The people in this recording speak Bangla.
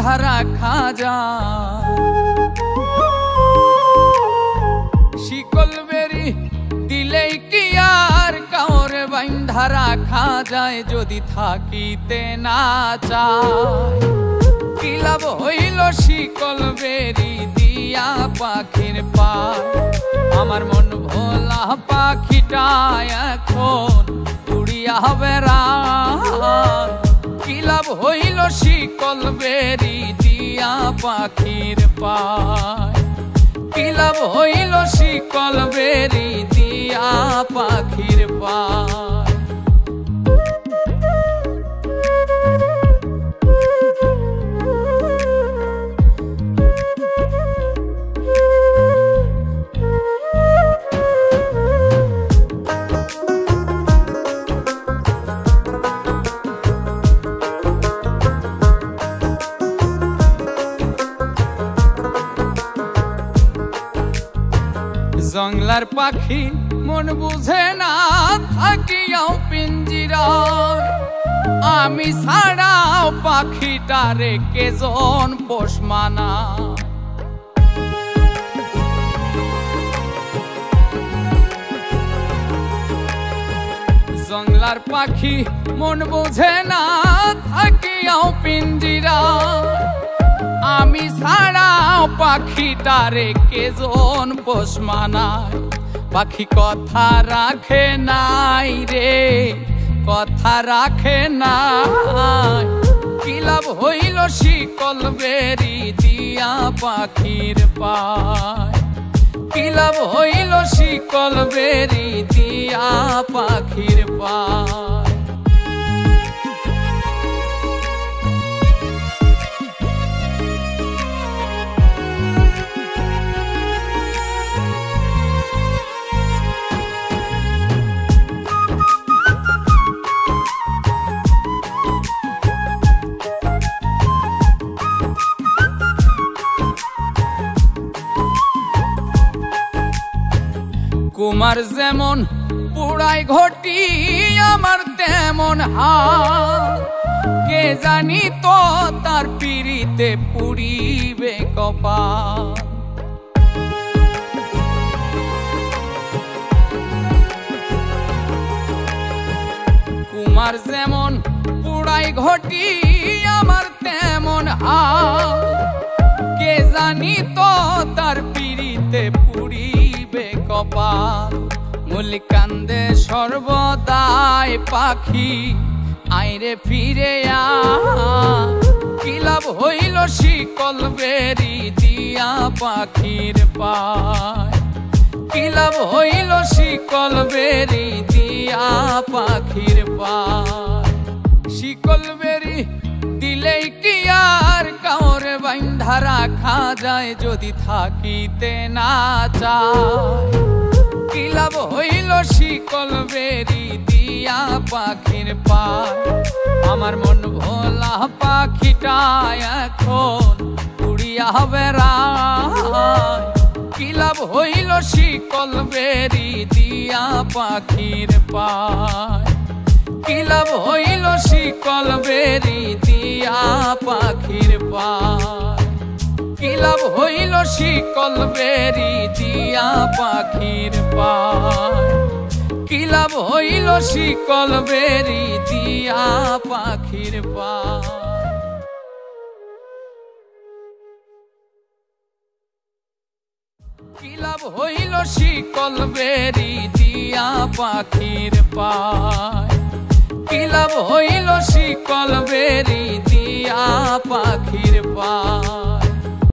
বাইন্ধা রাখা যায়। শিকল বেরি দিলেই কি আর কাউরে বাইন্ধা রাখা যায়, যদি থাকিতে না চায়। কি লাভ হইল শিকল বেরি দিয়া পাখির পায়, আমার মন ভোলা পাখিটা এখন উড়িয়া বেড়ায়। কি লাভ হইল শিকল বেরি দিয়া পাখির পায়, কি লাভ হইল শিকল বেরি দিয়া পাখির পায়। জংলার পাখি মন বুঝে না থাকিয়াও পিঞ্জিরায়, আমি ছাড়াও পাখিটারে কেজন পোষ মানায়। জংলার পাখি মন বুঝে না থাকিয়াও পিঞ্জিরায়, আমি ছাড়াও পাখিটারে কেজন পোষ মানায়। পাখি কথা রাখে নাই রে, কথা রাখে নাই। কি লাভ হইল শিকল বেরি দিয়া পাখির পায়, কি লাভ হইল শিকল বেরি দিয়া পাখির পায়। কুমার যেমন পুড়াই ঘটি আমার তেমন হাল, কে জানি তো তার পিড়িতে পুড়িবে কপাল। কুমার যেমন পুড়াই ঘটি আমার তেমন হাল, কে জানি তো তার পিড়িতে পুড়িবে কপাল। মূল কান্দে সর্বদাই পাখি আইরে ফিরে আ, কি লাভ হইল শিকল বেরি দিয়া পাখির পায়, কি লাভ হইল শিকল বেরি দিয়া পাখির পায়। শিকল বেরি দিলেই কি আর কাউরে বাইন্ধা রাখা যায়, যদি থাকিতে না চায়। কি লাভ হইল শিকল বেরি দিয়া পাখির পায়, আমার মন ভোলা পাখিটা এখন উড়িয়া বেড়ায়। কি লাভ হইল শিকল বেরি দিয়া পাখির পায়, কি লাভ হইল শিকল বেরি দিয়া পাখির পায়, কি লাভ হইল শিকল বেরি দিয়া পাখির পায়, কি লাভ হইল শিকল বেরি দিয়া পাখির পায়। কি লাভ হইল শিকল বেরি দিয়া পাখির পায়, কি লাভ হইল শিকল বেরি দিয়া পাখির পায়।